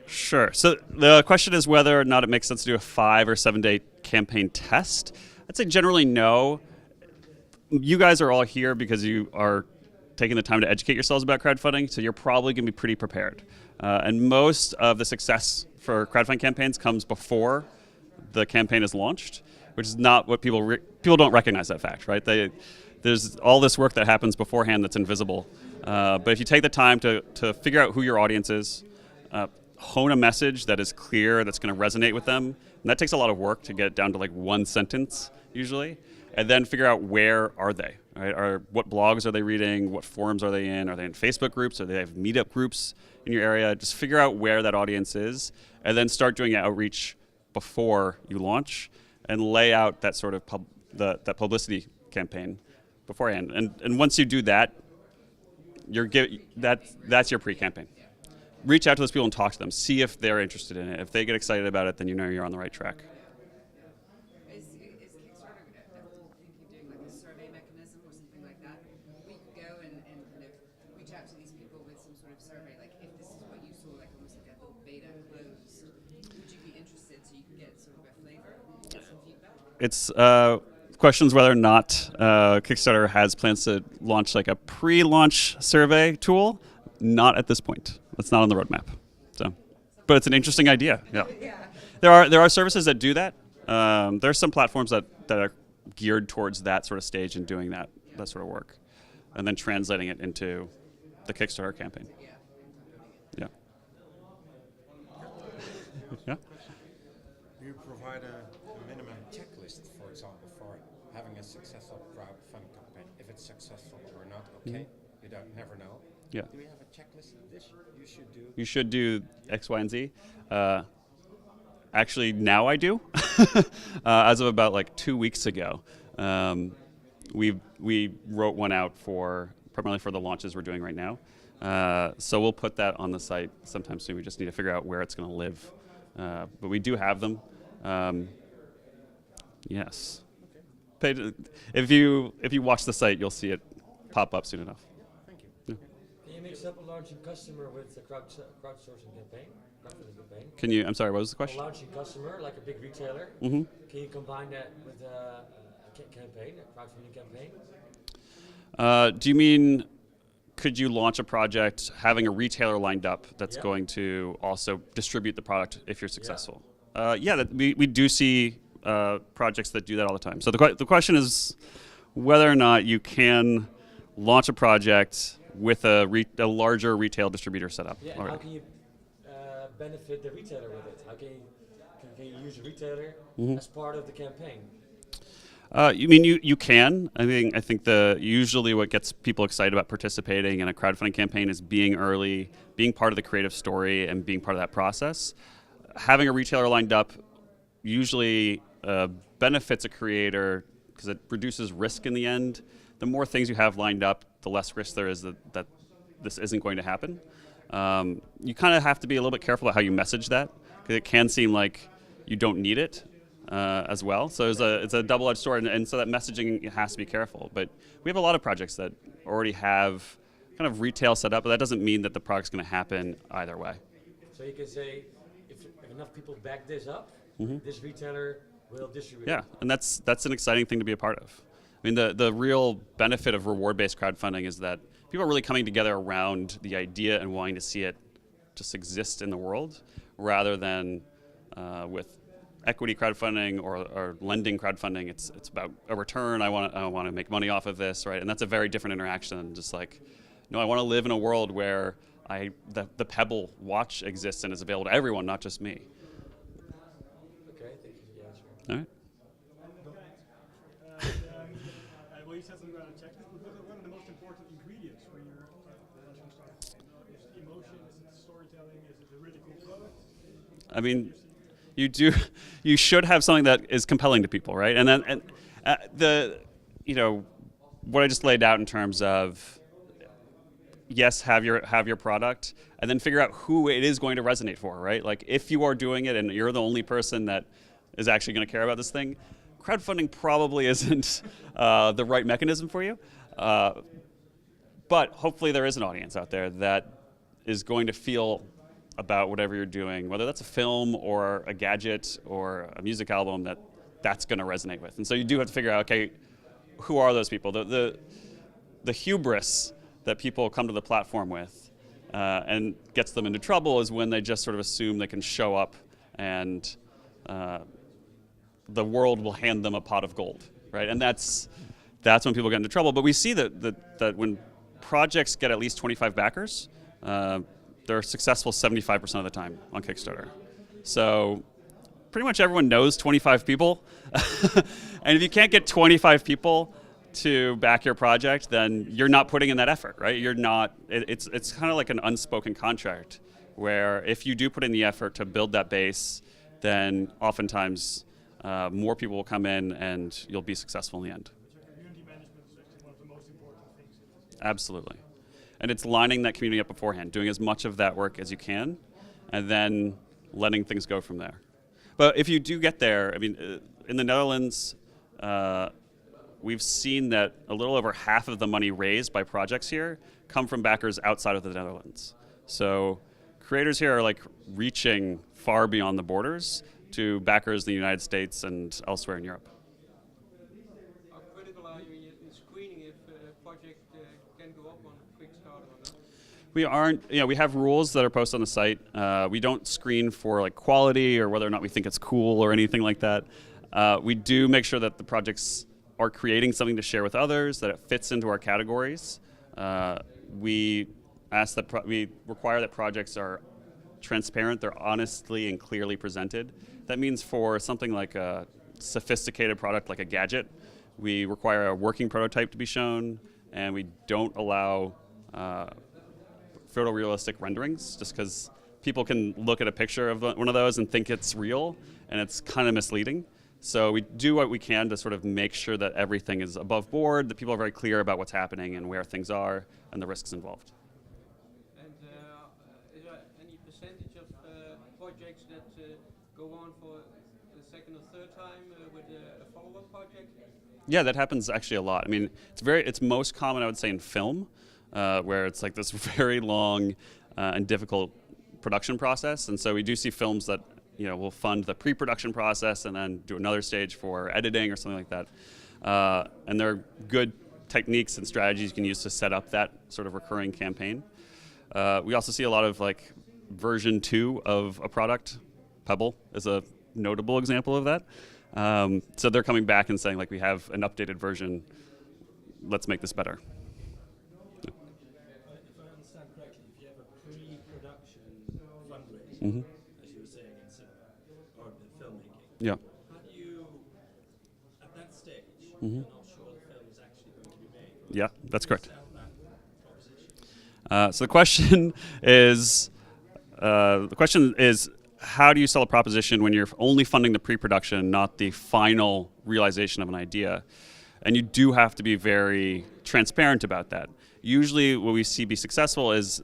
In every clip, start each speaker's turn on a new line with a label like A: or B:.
A: Sure. So the question is whether or not it makes sense to do a 5 or 7 day campaign test. I'd say generally no. You guys are all here because you are taking the time to educate yourselves about crowdfunding, so you're probably going to be pretty prepared. And most of the success for crowdfunding campaigns comes before the campaign is launched, which is not what people don't recognize that fact, right? There's all this work that happens beforehand that's invisible. But if you take the time to figure out who your audience is, hone a message that is clear, that's going to resonate with them, and that takes a lot of work to get down to like one sentence usually, and then figure out where are they, right? What blogs are they reading? What forums are they in? Are they in Facebook groups? Or they have meetup groups in your area? Just figure out where that audience is, and then start doing outreach before you launch, and lay out that sort of that publicity campaign beforehand. And once you do that, that's your pre-campaign. Reach out to those people and talk to them. See if they're interested in it. If they get excited about it, then you know you're on the right track.
B: Is Kickstarter the whole thinking doing like a survey mechanism or something like that? We could go and kind of reach out to these people with some sort of survey, like if this is what you saw, like almost like a little beta closed, would you be interested so you can get sort of a flavor, get some feedback?
A: It's questions whether or not Kickstarter has plans to launch like a pre-launch survey tool. Not at this point. That's not on the roadmap. So, but it's an interesting idea. Yeah. There are services that do that. There are some platforms that are geared towards that sort of stage and doing that sort of work, and then translating it into the Kickstarter campaign. Yeah. Yeah.
C: Do you provide a minimum checklist, for example, for having a successful crowdfunding campaign? If it's successful or not, okay. You don't never know.
A: Yeah.
C: Do we have a checklist? This you should do.
A: You should do X, Y, and Z. Actually, now I do. As of about like 2 weeks ago, we wrote one out primarily for the launches we're doing right now. So we'll put that on the site sometime soon. We just need to figure out where it's going to live. But we do have them. Yes. Okay. If you watch the site, you'll see it pop up soon enough.
D: Can you mix up a launching customer with a crowdsourcing campaign?
A: I'm sorry, what was the question?
D: A launching customer, like a big retailer,
A: Mm-hmm.
D: Can you combine that with a campaign, a crowdfunding campaign?
A: Do you mean, could you launch a project having a retailer lined up that's going to also distribute the product if you're successful? We do see projects that do that all the time. So the question is whether or not you can launch a project with a larger retail distributor setup.
D: Yeah, and how can you benefit the retailer with it? How can you use a retailer as part of the campaign?
A: You can. I think usually what gets people excited about participating in a crowdfunding campaign is being early, being part of the creative story, and being part of that process. Having a retailer lined up usually benefits a creator because it reduces risk in the end. The more things you have lined up, the less risk there is that this isn't going to happen. You kind of have to be a little bit careful about how you message that, because it can seem like you don't need it as well. So it's a double-edged sword, and so that messaging has to be careful. But we have a lot of projects that already have kind of retail set up, but that doesn't mean that the product's going to happen either way.
D: So you can say, if enough people back this up, this retailer will distribute.
A: Yeah, and that's an exciting thing to be a part of. I mean, the real benefit of reward-based crowdfunding is that people are really coming together around the idea and wanting to see it just exist in the world, rather than with equity crowdfunding or lending crowdfunding. It's about a return. I want to make money off of this, right? And that's a very different interaction than just like, no, I want to live in a world where the Pebble watch exists and is available to everyone, not just me.
D: Okay, thank you for the answer.
A: All right.
E: Well, you said something about a checklist. What are the most important ingredients for your launching startup? Is it emotion? Is it storytelling? Is it a really cool product?
A: I mean, you should have something that is compelling to people, right? And then what I just laid out in terms of, yes, have your product, and then figure out who it is going to resonate for, right? Like if you are doing it and you're the only person that is actually going to care about this thing, crowdfunding probably isn't the right mechanism for you. But hopefully there is an audience out there that is going to feel about whatever you're doing, whether that's a film or a gadget or a music album, that's going to resonate with. And so you do have to figure out, okay, who are those people? The hubris that people come to the platform with and gets them into trouble is when they just sort of assume they can show up and the world will hand them a pot of gold, right? And that's when people get into trouble. But we see that when projects get at least 25 backers, they're successful 75% of the time on Kickstarter. So pretty much everyone knows 25 people. And if you can't get 25 people to back your project, then you're not putting in that effort, right? You're not, it's kind of like an unspoken contract where if you do put in the effort to build that base, then oftentimes more people will come in and you'll be successful in the end.
E: Community management is actually one of the most important things.
A: Absolutely. And it's lining that community up beforehand, doing as much of that work as you can, and then letting things go from there. But if you do get there, I mean, in the Netherlands, we've seen that a little over half of the money raised by projects here come from backers outside of the Netherlands. So creators here are like reaching far beyond the borders to backers in the United States and elsewhere in Europe.
F: How critical are you in screening if a project can go up on Kickstarter or not?
A: We aren't, we have rules that are posted on the site. We don't screen for like quality or whether or not we think it's cool or anything like that. We do make sure that the projects are creating something to share with others, that it fits into our categories. We require that projects are transparent, they're honestly and clearly presented. That means for something like a sophisticated product like a gadget, we require a working prototype to be shown, and we don't allow photorealistic renderings, just because people can look at a picture of one of those and think it's real, and it's kind of misleading. So we do what we can to sort of make sure that everything is above board, that people are very clear about what's happening and where things are and the risks involved.
F: And is there any percentage of projects that go on for the second or third time with a follow-up project?
A: Yeah, that happens actually a lot. I mean, it's most common, I would say, in film, where it's like this very long and difficult production process. And so we do see films that we'll fund the pre-production process and then do another stage for editing or something like that. And there are good techniques and strategies you can use to set up that sort of recurring campaign. We also see a lot of like version 2 of a product. Pebble is a notable example of that. So they're coming back and saying, like, we have an updated version, let's make this better.
G: If I understand correctly, if you have a pre-production fundraiser,
A: Mm-hmm.
G: as you were saying in cinema or in filmmaking,
A: Yeah.
G: how do you, at that stage,
A: Mm-hmm.
G: you're not sure the film is actually going to be made?
A: Yeah, that's correct.
G: Sell that proposition?
A: So the question is, how do you sell a proposition when you're only funding the pre-production, not the final realization of an idea? And you do have to be very transparent about that. Usually what we see be successful is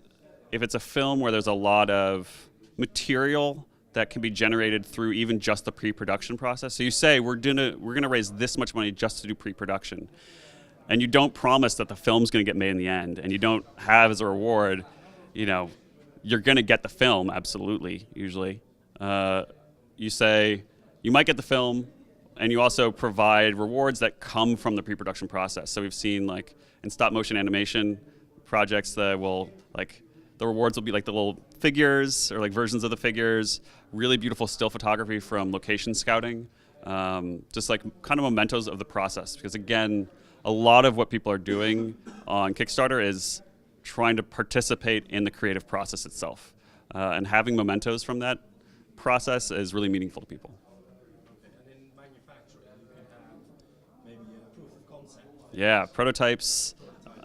A: if it's a film where there's a lot of material that can be generated through even just the pre-production process. So you say, we're gonna raise this much money just to do pre-production. And you don't promise that the film's gonna get made in the end, and you don't have as a reward, you're gonna get the film, absolutely, usually. You say, you might get the film, and you also provide rewards that come from the pre-production process. So we've seen, like, in stop motion animation projects that will, like, the rewards will be like the little figures or like versions of the figures, really beautiful still photography from location scouting, just like kind of mementos of the process. Because again, a lot of what people are doing on Kickstarter is trying to participate in the creative process itself. And having mementos from that process is really meaningful to people.
G: Okay, and in manufacturing, you can have maybe a proof of concept.
A: Yeah, prototypes.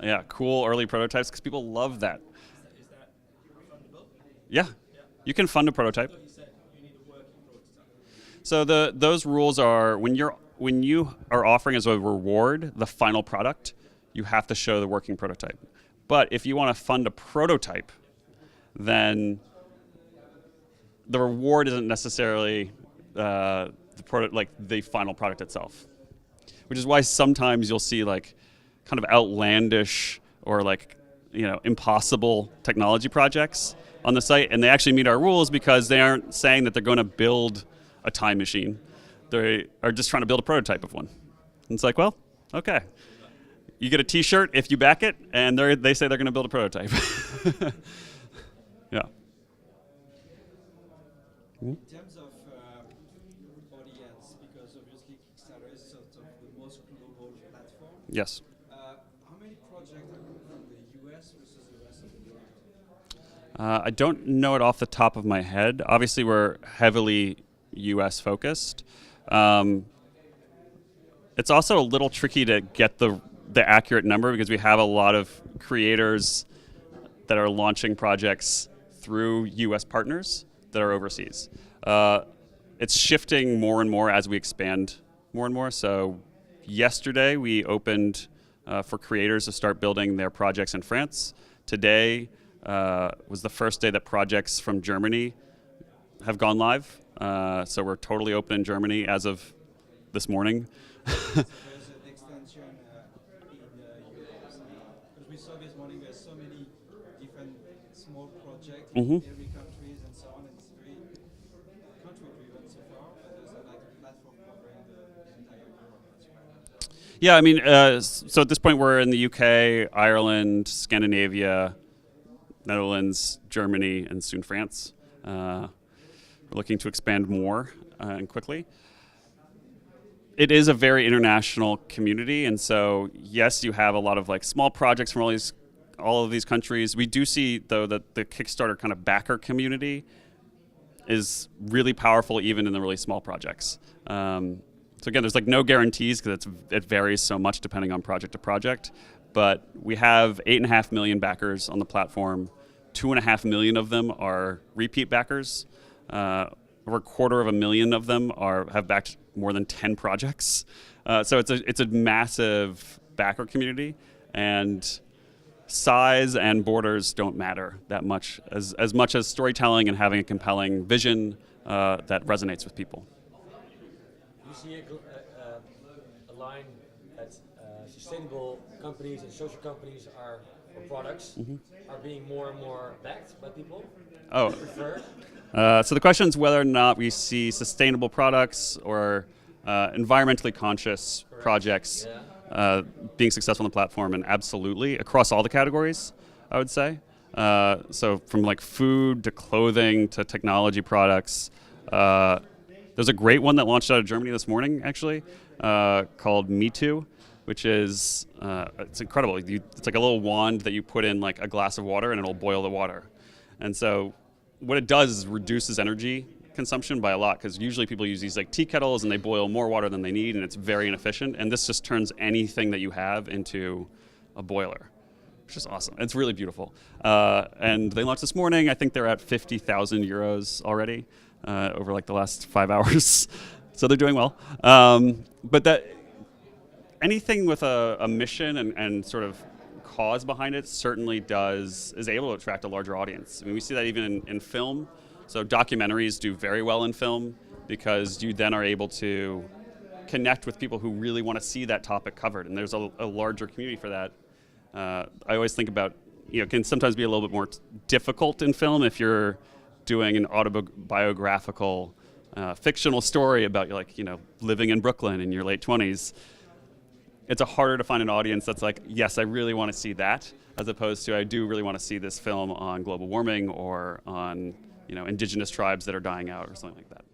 A: Yeah, cool early prototypes, because people love that.
G: Is that fundable?
A: Yeah, you can fund a prototype.
G: You said you need a working prototype.
A: So those rules are when you are offering as a reward the final product, you have to show the working prototype. But if you want to fund a prototype, then the reward isn't necessarily the final product itself. Which is why sometimes you'll see like kind of outlandish or like impossible technology projects on the site, and they actually meet our rules because they aren't saying that they're going to build a time machine. They are just trying to build a prototype of one. And it's like, well, okay. You get a T-shirt if you back it, and they say they're going to build a prototype. Yeah.
G: In terms of audience, because obviously Kickstarter is sort of the most global platform.
A: Yes.
G: How many projects are coming from the US versus the rest of the world?
A: I don't know it off the top of my head. Obviously, we're heavily US focused. It's also a little tricky to get the accurate number because we have a lot of creators that are launching projects through US partners that are overseas. It's shifting more and more as we expand more and more. So yesterday we opened for creators to start building their projects in France. Today was the first day that projects from Germany have gone live. So we're totally open in Germany as of this morning.
G: There's an extension in Europe. Because we saw this morning there's so many different small projects in every countries and so on. And it's very country driven so far, but there's like a platform covering the entire Europe as well.
A: Yeah, I mean, so at this point we're in the UK, Ireland, Scandinavia, Netherlands, Germany, and soon France. We're looking to expand more and quickly. It is a very international community, and so yes, you have a lot of like small projects from all of these countries. We do see though that the Kickstarter kind of backer community is really powerful even in the really small projects. So again, there's like no guarantees because it varies so much depending on project to project. But we have 8.5 million backers on the platform. 2.5 million of them are repeat backers. Over 250,000 of them have backed more than 10 projects. So it's a massive backer community, and size and borders don't matter that much as storytelling and having a compelling vision that resonates with people.
D: You see a line that sustainable companies and social companies or products are being more and more backed by people?
A: Oh.
D: Preferred?
A: So the question is whether or not we see sustainable products or environmentally conscious projects being successful on the platform, and absolutely across all the categories, I would say. So from like food to clothing to technology products. There's a great one that launched out of Germany this morning, actually, called Me Too, which is it's incredible. It's like a little wand that you put in like a glass of water, and it'll boil the water. And so what it does is reduces energy consumption by a lot, because usually people use these like tea kettles and they boil more water than they need, and it's very inefficient. And this just turns anything that you have into a boiler, which is awesome. It's really beautiful. And they launched this morning. I think they're at 50,000 euros already over like the last 5 hours. So they're doing well. But that anything with a mission and sort of cause behind it certainly is able to attract a larger audience. I mean, we see that even in film. So documentaries do very well in film because you then are able to connect with people who really want to see that topic covered, and there's a larger community for that. I always think about, it can sometimes be a little bit more difficult in film if you're doing an autobiographical fictional story about living in Brooklyn in your late 20s. It's harder to find an audience that's like, yes, I really want to see that, as opposed to I do really want to see this film on global warming or on indigenous tribes that are dying out or something like that.